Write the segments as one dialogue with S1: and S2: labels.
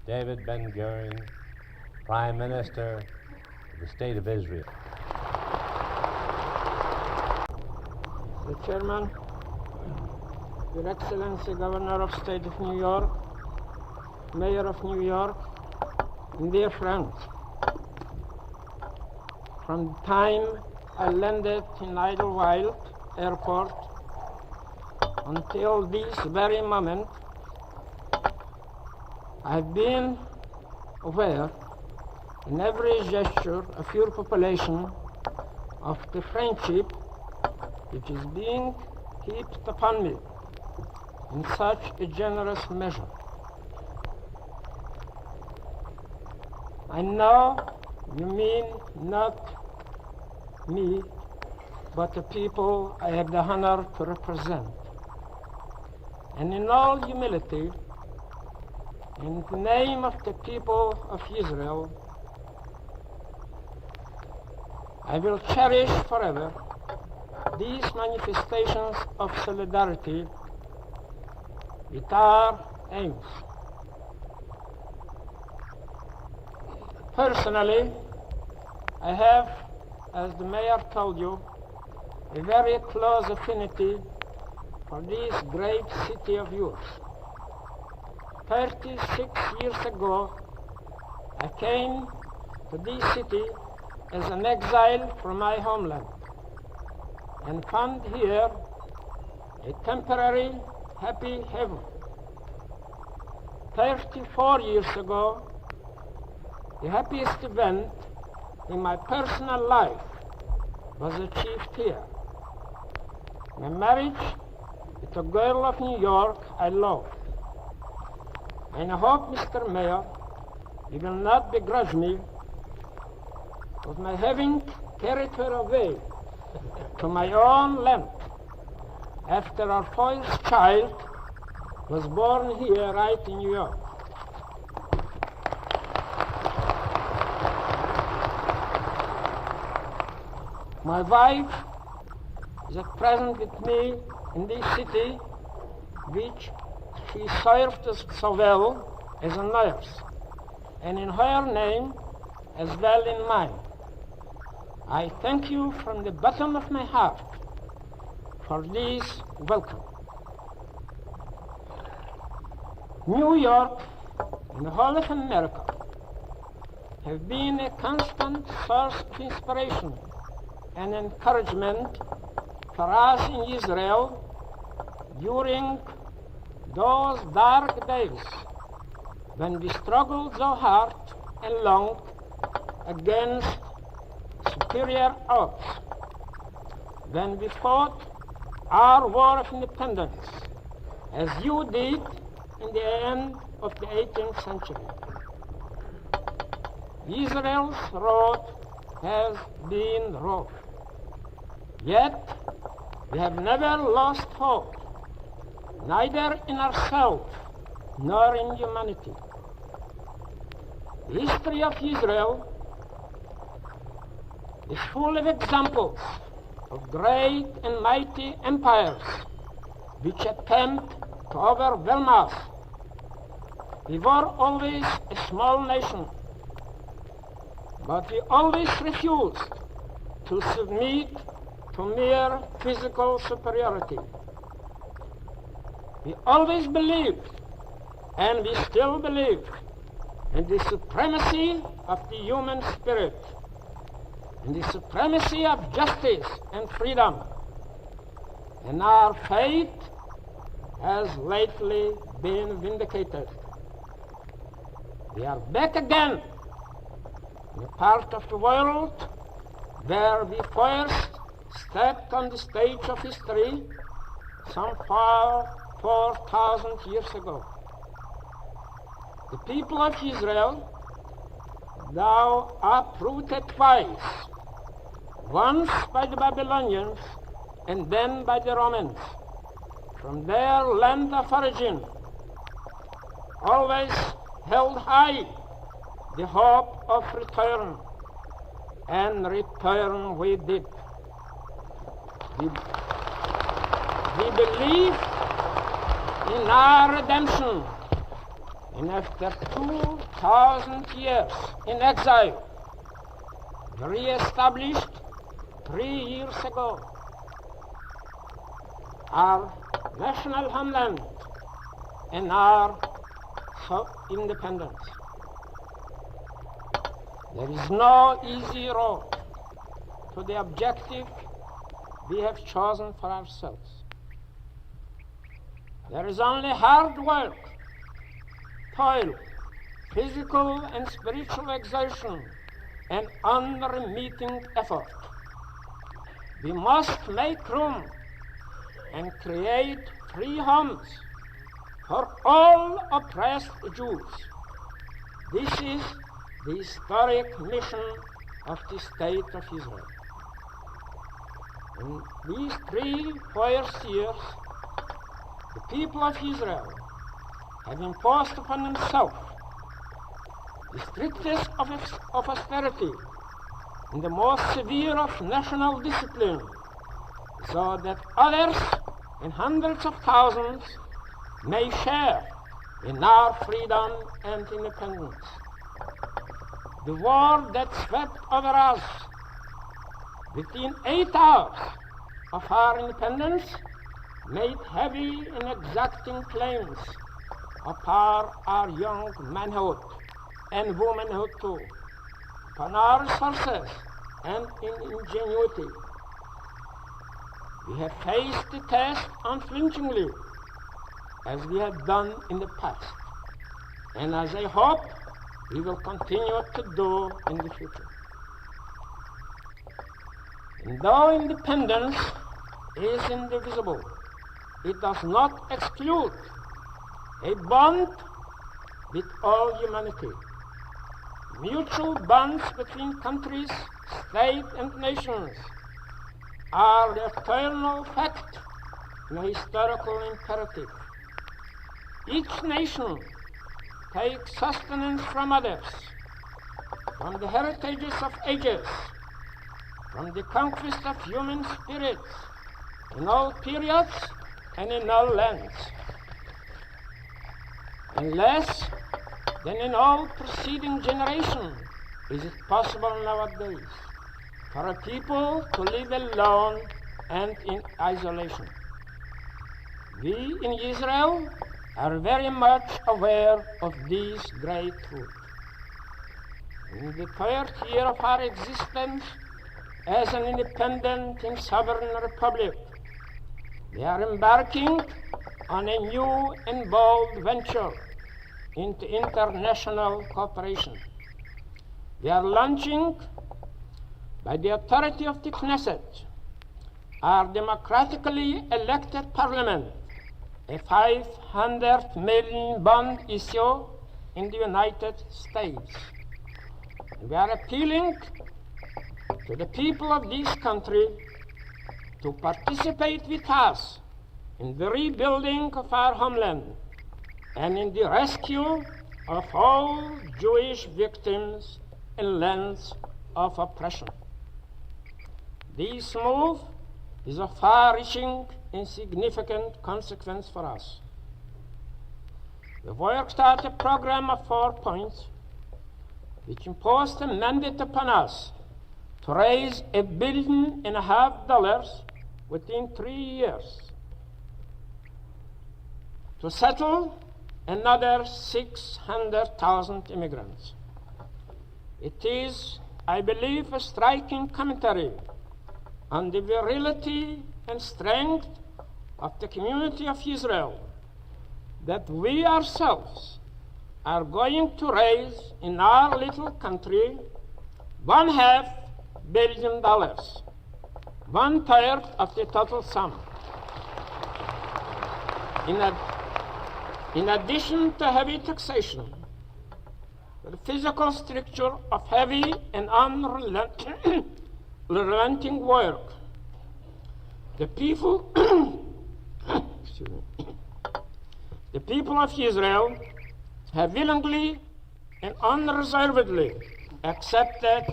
S1: David Ben-Gurion, Prime Minister of the State of Israel.
S2: Mr. Chairman, Your Excellency Governor of State of New York, Mayor of New York, and dear friends, from the time I landed in Idlewild Airport until this very moment, I've been aware in every gesture of your population of the friendship which is being heaped upon me in such a generous measure. I know you mean not me, but the people I have the honor to represent. And in all humility, in the name of the people of Israel, I will cherish forever these manifestations of solidarity with our aims. Personally, I have, as the mayor told you, a very close affinity for this great city of yours. 36 years ago, I came to this city as an exile from my homeland and found here a temporary happy haven. 34 years ago, the happiest event in my personal life was achieved here. My marriage with a girl of New York I love. And I hope, Mr. Mayor, you will not begrudge me of my having carried her away to my own land after our first child was born here right in New York. My wife is at present with me in this city, which she served us so well as a nurse, and in her name as well in mine, I thank you from the bottom of my heart for this welcome. New York and the whole of America have been a constant source of inspiration and encouragement for us in Israel during those dark days when we struggled so hard and long against superior odds, when we fought our war of independence, as you did in the end of the 18th century. Israel's road has been rough, yet we have never lost hope, neither in ourselves nor in humanity. The history of Israel is full of examples of great and mighty empires which attempt to overwhelm us. We were always a small nation, but we always refused to submit to mere physical superiority. We always believed, and we still believe, in the supremacy of the human spirit, in the supremacy of justice and freedom. And our fate has lately been vindicated. We are back again in a part of the world where we first stepped on the stage of history some 4,000 years ago. The people of Israel, thou uprooted twice, once by the Babylonians and then by the Romans, from their land of origin, always held high the hope of return, and return we did. We believe in our redemption, And after 2,000 years in exile, re-established 3 years ago, our national homeland and our independence. There is no easy road to the objective we have chosen for ourselves. There is only hard work, toil, physical and spiritual exertion, and unremitting effort. We must make room and create free homes for all oppressed Jews. This is the historic mission of the State of Israel. In these 3 first years, the people of Israel have imposed upon themselves the strictest of austerity and the most severe of national discipline, so that others in hundreds of thousands may share in our freedom and independence. The war that swept over us within 8 hours of our independence made heavy and exacting claims upon our young manhood and womanhood too, upon our resources and ingenuity. We have faced the test unflinchingly, as we have done in the past, and as I hope we will continue to do in the future. And though independence is indivisible, it does not exclude a bond with all humanity. Mutual bonds between countries, states, and nations are the eternal fact and a historical imperative. Each nation takes sustenance from others, from the heritages of ages, from the conquest of human spirits in all periods and in all lands. And less than in all preceding generations is it possible nowadays for a people to live alone and in isolation. We in Israel are very much aware of this great truth. In the 3rd year of our existence as an independent and sovereign republic, we are embarking on a new and bold venture into international cooperation. We are launching, by the authority of the Knesset, our democratically elected parliament, a $500 million bond issue in the United States. We are appealing to the people of this country to participate with us in the rebuilding of our homeland and in the rescue of all Jewish victims in lands of oppression. This move is of far-reaching and significant consequence for us. We worked out a program of 4 points which imposed a mandate upon us to raise $1.5 billion within 3 years, to settle another 600,000 immigrants. It is, I believe, a striking commentary on the virility and strength of the community of Israel that we ourselves are going to raise in our little country $1/2 billion, 1/3 of the total sum. In addition to heavy taxation, the physical structure of heavy and unrelenting work, the people of Israel have willingly and unreservedly accepted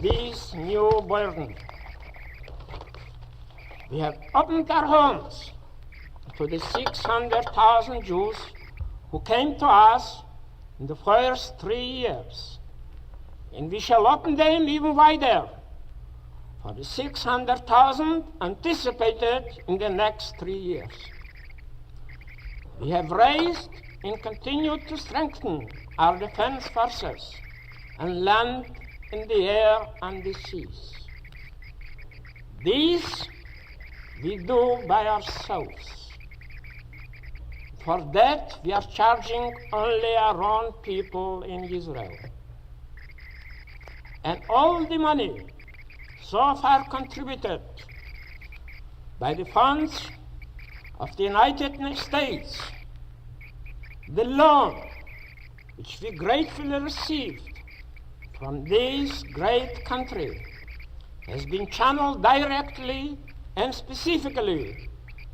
S2: these new burdens. We have opened our homes to the 600,000 Jews who came to us in the first 3 years, and we shall open them even wider for the 600,000 anticipated in the next 3 years. We have raised and continue to strengthen our defense forces on land, in the air, and the seas. These we do by ourselves. For that, we are charging only our own people in Israel. And all the money so far contributed by the funds of the United States, the loan which we gratefully received from this great country, has been channeled directly and specifically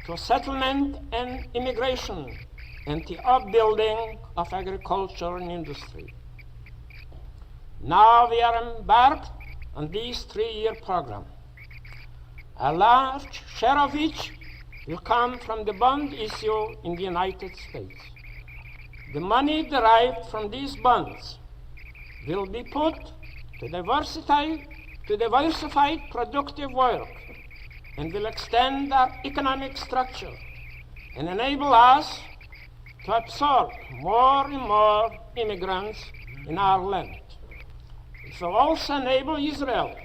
S2: to settlement and immigration and the upbuilding of agriculture and industry. Now we are embarked on this 3-year program, a large share of which will come from the bond issue in the United States. The money derived from these bonds will be put to diversified productive work and will extend our economic structure and enable us to absorb more and more immigrants in our land. It will also enable Israel,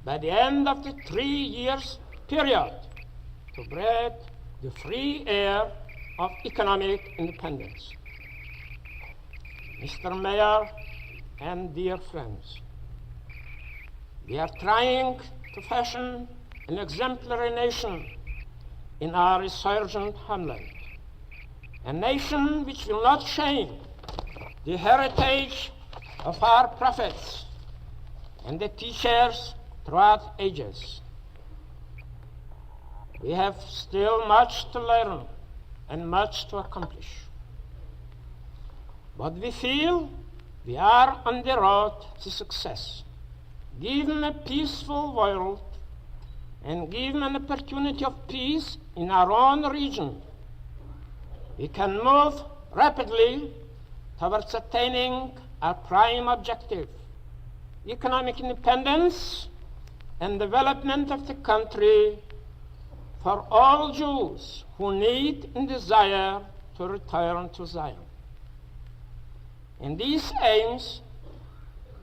S2: by the end of the 3 years period, to breathe the free air of economic independence. Mr. Mayor and dear friends, we are trying to fashion an exemplary nation in our resurgent homeland, a nation which will not shame the heritage of our prophets and the teachers throughout ages. We have still much to learn and much to accomplish. But we feel we are on the road to success. Given a peaceful world and given an opportunity of peace in our own region, we can move rapidly towards attaining our prime objective, economic independence and development of the country for all Jews who need and desire to return to Zion. In these aims,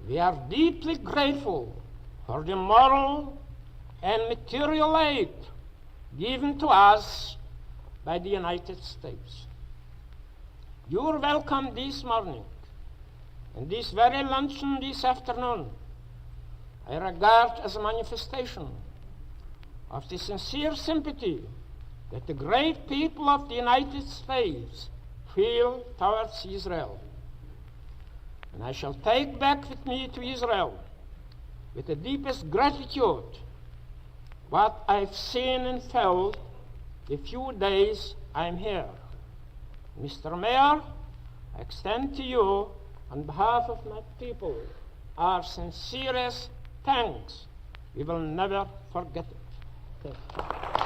S2: we are deeply grateful for the moral and material aid given to us by the United States. You are welcome this morning, and this very luncheon this afternoon I regard as a manifestation of the sincere sympathy that the great people of the United States feel towards Israel. And I shall take back with me to Israel with the deepest gratitude what I've seen and felt the few days I'm here. Mr. Mayor, I extend to you, on behalf of my people, our sincerest thanks. We will never forget it. Thank you.